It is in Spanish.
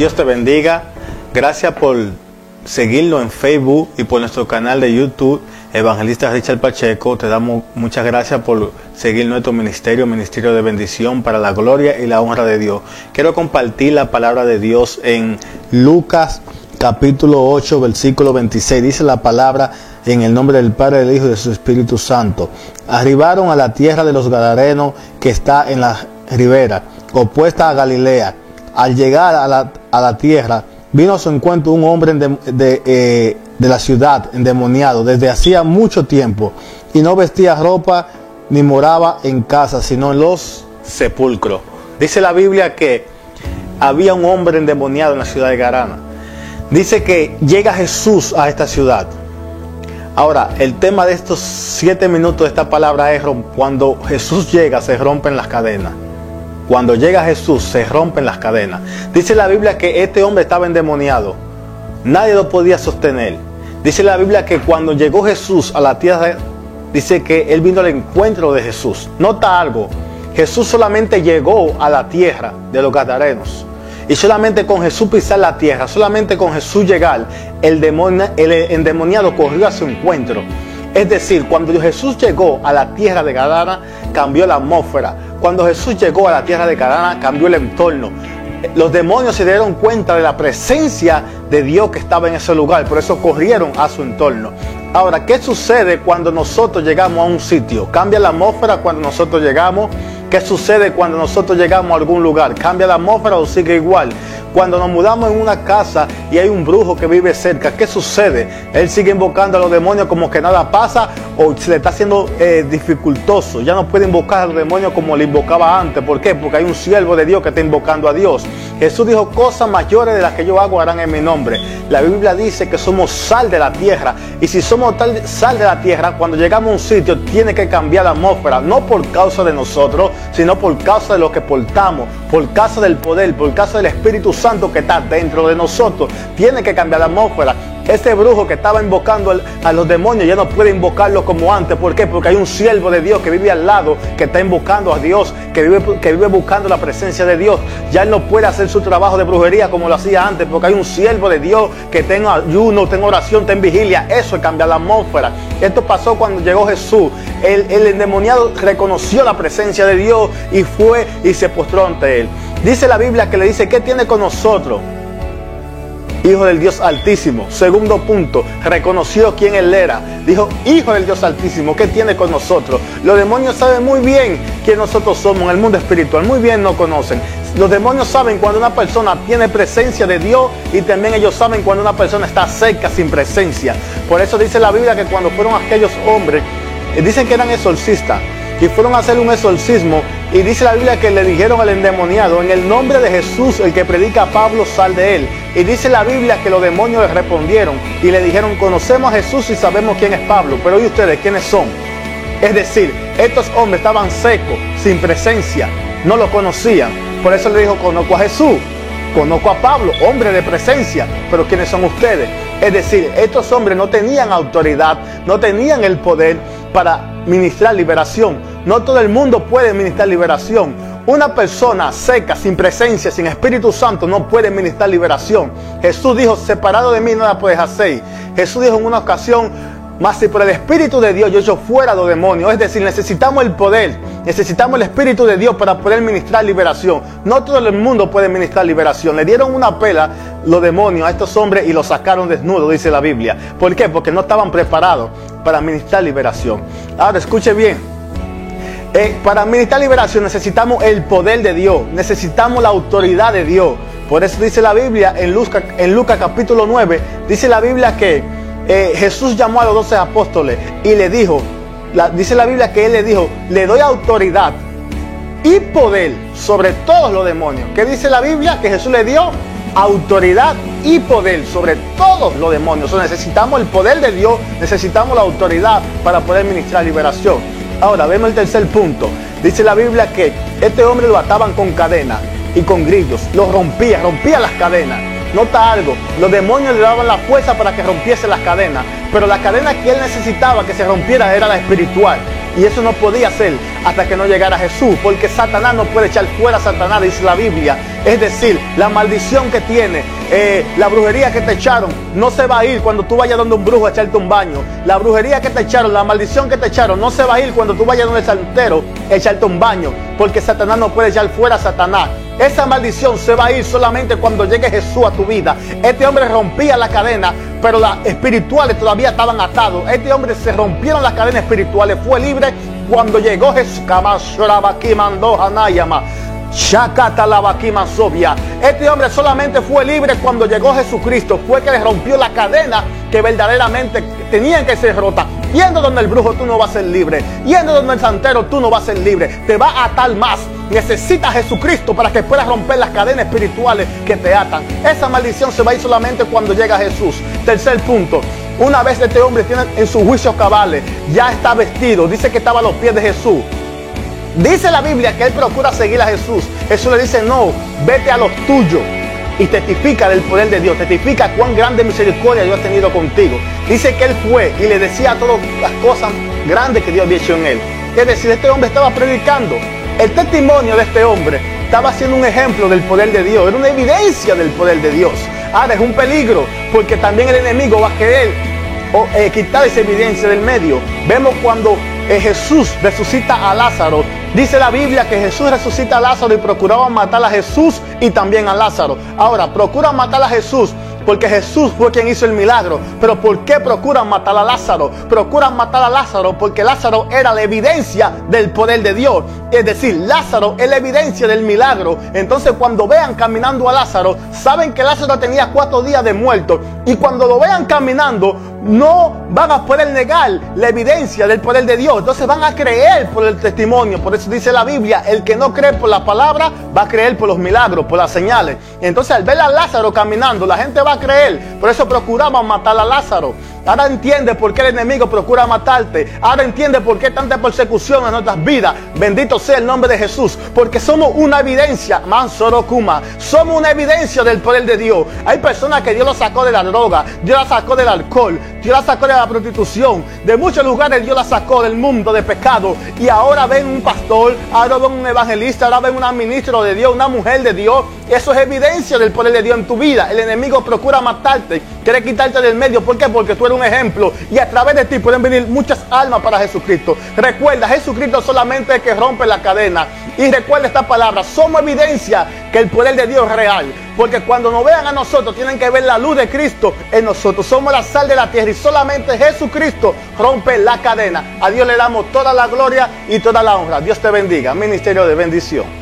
Dios te bendiga. Gracias por seguirnos en Facebook y por nuestro canal de YouTube, Evangelista Richard Pacheco. Te damos muchas gracias por seguir nuestro ministerio de bendición para la gloria y la honra de Dios. Quiero compartir la palabra de Dios en Lucas capítulo 8, versículo 26. Dice la palabra: en el nombre del Padre, del Hijo y de su Espíritu Santo. Arribaron a la tierra de los Gadarenos, que está en la ribera opuesta a Galilea. Al llegar a la tierra, vino a su encuentro un hombre de la ciudad, endemoniado desde hacía mucho tiempo, y no vestía ropa ni moraba en casa, sino en los sepulcros. Dice la Biblia que había un hombre endemoniado en la ciudad de Garana. Dice que llega Jesús a esta ciudad. Ahora, el tema de estos 7 minutos de esta palabra es: cuando Jesús llega, se rompen las cadenas. Cuando llega Jesús, se rompen las cadenas. Dice la Biblia que este hombre estaba endemoniado. Nadie lo podía sostener. Dice la Biblia que cuando llegó Jesús a la tierra, dice que él vino al encuentro de Jesús. Nota algo: Jesús solamente llegó a la tierra de los Gadarenos. Y solamente con Jesús pisar la tierra, solamente con Jesús llegar, el endemoniado corrió a su encuentro. Es decir, cuando Jesús llegó a la tierra de Gadara, cambió la atmósfera. Cuando Jesús llegó a la tierra de Gadara, cambió el entorno. Los demonios se dieron cuenta de la presencia de Dios que estaba en ese lugar, por eso corrieron a su entorno. Ahora, ¿qué sucede cuando nosotros llegamos a un sitio? ¿Cambia la atmósfera cuando nosotros llegamos? ¿Qué sucede cuando nosotros llegamos a algún lugar? ¿Cambia la atmósfera o sigue igual? Cuando nos mudamos en una casa y hay un brujo que vive cerca, ¿qué sucede? Él sigue invocando a los demonios como que nada pasa, o se le está haciendo dificultoso. Ya no puede invocar a los demonios como le invocaba antes. ¿Por qué? Porque hay un siervo de Dios que está invocando a Dios. Jesús dijo: cosas mayores de las que yo hago harán en mi nombre. La Biblia dice que somos sal de la tierra. Y si somos sal de la tierra, cuando llegamos a un sitio tiene que cambiar la atmósfera. No por causa de nosotros, sino por causa de lo que portamos, por causa del poder, por causa del Espíritu Santo que está dentro de nosotros. Tiene que cambiar la atmósfera. Este brujo que estaba invocando a los demonios ya no puede invocarlos como antes. ¿Por qué? Porque hay un siervo de Dios que vive al lado, que está invocando a Dios, que vive buscando la presencia de Dios. Ya él no puede hacer su trabajo de brujería como lo hacía antes, porque hay un siervo de Dios que está en ayuno, está en oración, está en vigilia. Eso es cambiar la atmósfera. Esto pasó cuando llegó Jesús. El endemoniado reconoció la presencia de Dios y fue y se postró ante él. Dice la Biblia que le dice: ¿qué tiene con nosotros, Hijo del Dios Altísimo? Segundo punto, reconoció quién él era. Dijo: Hijo del Dios Altísimo, ¿qué tiene con nosotros? Los demonios saben muy bien quién nosotros somos en el mundo espiritual. Muy bien nos conocen. Los demonios saben cuando una persona tiene presencia de Dios, y también ellos saben cuando una persona está cerca sin presencia. Por eso dice la Biblia que cuando fueron aquellos hombres, dicen que eran exorcistas, y fueron a hacer un exorcismo, y dice la Biblia que le dijeron al endemoniado: en el nombre de Jesús, el que predica a Pablo, sal de él. Y dice la Biblia que los demonios le respondieron y le dijeron: conocemos a Jesús y sabemos quién es Pablo, pero ¿y ustedes quiénes son? Es decir, estos hombres estaban secos, sin presencia, no lo conocían. Por eso le dijo: conozco a Jesús, conozco a Pablo, hombre de presencia, pero ¿quiénes son ustedes? Es decir, estos hombres no tenían autoridad, no tenían el poder para ministrar liberación. No todo el mundo puede ministrar liberación. Una persona seca, sin presencia, sin Espíritu Santo, no puede ministrar liberación. Jesús dijo: separado de mí no la puedes hacer. Jesús dijo en una ocasión: mas si por el Espíritu de Dios yo echo fuera los demonios. Es decir, necesitamos el poder, necesitamos el Espíritu de Dios para poder ministrar liberación. No todo el mundo puede ministrar liberación. Le dieron una pela los demonios a estos hombres y los sacaron desnudos, dice la Biblia. ¿Por qué? Porque no estaban preparados para ministrar liberación. Ahora escuche bien. Para ministrar liberación necesitamos el poder de Dios, necesitamos la autoridad de Dios. Por eso dice la Biblia en Lucas capítulo 9, dice la Biblia que Jesús llamó a los 12 apóstoles y le dijo, dice la Biblia que él le dijo: le doy autoridad y poder sobre todos los demonios. ¿Qué dice la Biblia? Que Jesús le dio autoridad y poder sobre todos los demonios. Necesitamos el poder de Dios, necesitamos la autoridad para poder ministrar liberación. Ahora vemos el tercer punto. Dice la Biblia que este hombre lo ataban con cadenas y con grillos, lo rompía las cadenas. Nota algo: los demonios le daban la fuerza para que rompiese las cadenas, pero la cadena que él necesitaba que se rompiera era la espiritual. Y eso no podía ser hasta que no llegara Jesús, porque Satanás no puede echar fuera a Satanás, dice la Biblia. Es decir, la maldición que tiene, la brujería que te echaron, no se va a ir cuando tú vayas donde un brujo a echarte un baño. La brujería que te echaron, la maldición que te echaron, no se va a ir cuando tú vayas donde el santero a echarte un baño, porque Satanás no puede echar fuera a Satanás. Esa maldición se va a ir solamente cuando llegue Jesús a tu vida. Este hombre rompía la cadena, pero las espirituales todavía estaban atados. Este hombre se rompieron las cadenas espirituales, fue libre cuando llegó Jesús. Este hombre solamente fue libre cuando llegó Jesucristo. Fue que le rompió la cadena que verdaderamente tenían que ser rotas. Yendo donde el brujo tú no vas a ser libre. Yendo donde el santero tú no vas a ser libre. Te va a atar más. Necesitas a Jesucristo para que puedas romper las cadenas espirituales que te atan. Esa maldición se va a ir solamente cuando llega Jesús. Tercer punto. Una vez este hombre tiene en sus juicios cabales, ya está vestido. Dice que estaba a los pies de Jesús. Dice la Biblia que él procura seguir a Jesús. Jesús le dice, no, vete a los tuyos. Y testifica del poder de Dios, testifica cuán grande misericordia Dios ha tenido contigo. Dice que él fue y le decía todas las cosas grandes que Dios había hecho en él. Es decir, este hombre estaba predicando. El testimonio de este hombre estaba siendo un ejemplo del poder de Dios, era una evidencia del poder de Dios. Ahora es un peligro, porque también el enemigo va a querer quitar esa evidencia del medio. Vemos cuando Jesús resucita a Lázaro. Dice la Biblia que Jesús resucita a Lázaro y procuraban matar a Jesús y también a Lázaro. Ahora, procuran matar a Jesús porque Jesús fue quien hizo el milagro. Pero ¿por qué procuran matar a Lázaro? Procuran matar a Lázaro porque Lázaro era la evidencia del poder de Dios. Es decir, Lázaro es la evidencia del milagro. Entonces cuando vean caminando a Lázaro, saben que Lázaro tenía 4 días de muerto. Y cuando lo vean caminando, no van a poder negar la evidencia del poder de Dios. Entonces van a creer por el testimonio. Por eso dice la Biblia, el que no cree por la palabra, va a creer por los milagros, por las señales. Entonces al ver a Lázaro caminando, la gente va a creer. Por eso procuraban matar a Lázaro. Ahora entiende por qué el enemigo procura matarte. Ahora entiende por qué tanta persecución en nuestras vidas. Bendito sea el nombre de Jesús. Porque somos una evidencia. Mansorokuma. Somos una evidencia del poder de Dios. Hay personas que Dios los sacó de la droga. Dios las sacó del alcohol. Dios las sacó de la prostitución. De muchos lugares Dios las sacó del mundo de pecado. Y ahora ven un pastor. Ahora ven un evangelista. Ahora ven una ministra de Dios. Una mujer de Dios. Eso es evidencia del poder de Dios en tu vida. El enemigo procura matarte. Quiere quitarte del medio. ¿Por qué? Porque tú eres un ejemplo y a través de ti pueden venir muchas almas para Jesucristo. Recuerda, Jesucristo solamente es el que rompe la cadena. Y recuerda esta palabra, somos evidencia que el poder de Dios es real. Porque cuando nos vean a nosotros, tienen que ver la luz de Cristo en nosotros. Somos la sal de la tierra y solamente Jesucristo rompe la cadena. A Dios le damos toda la gloria y toda la honra. Dios te bendiga. Ministerio de bendición.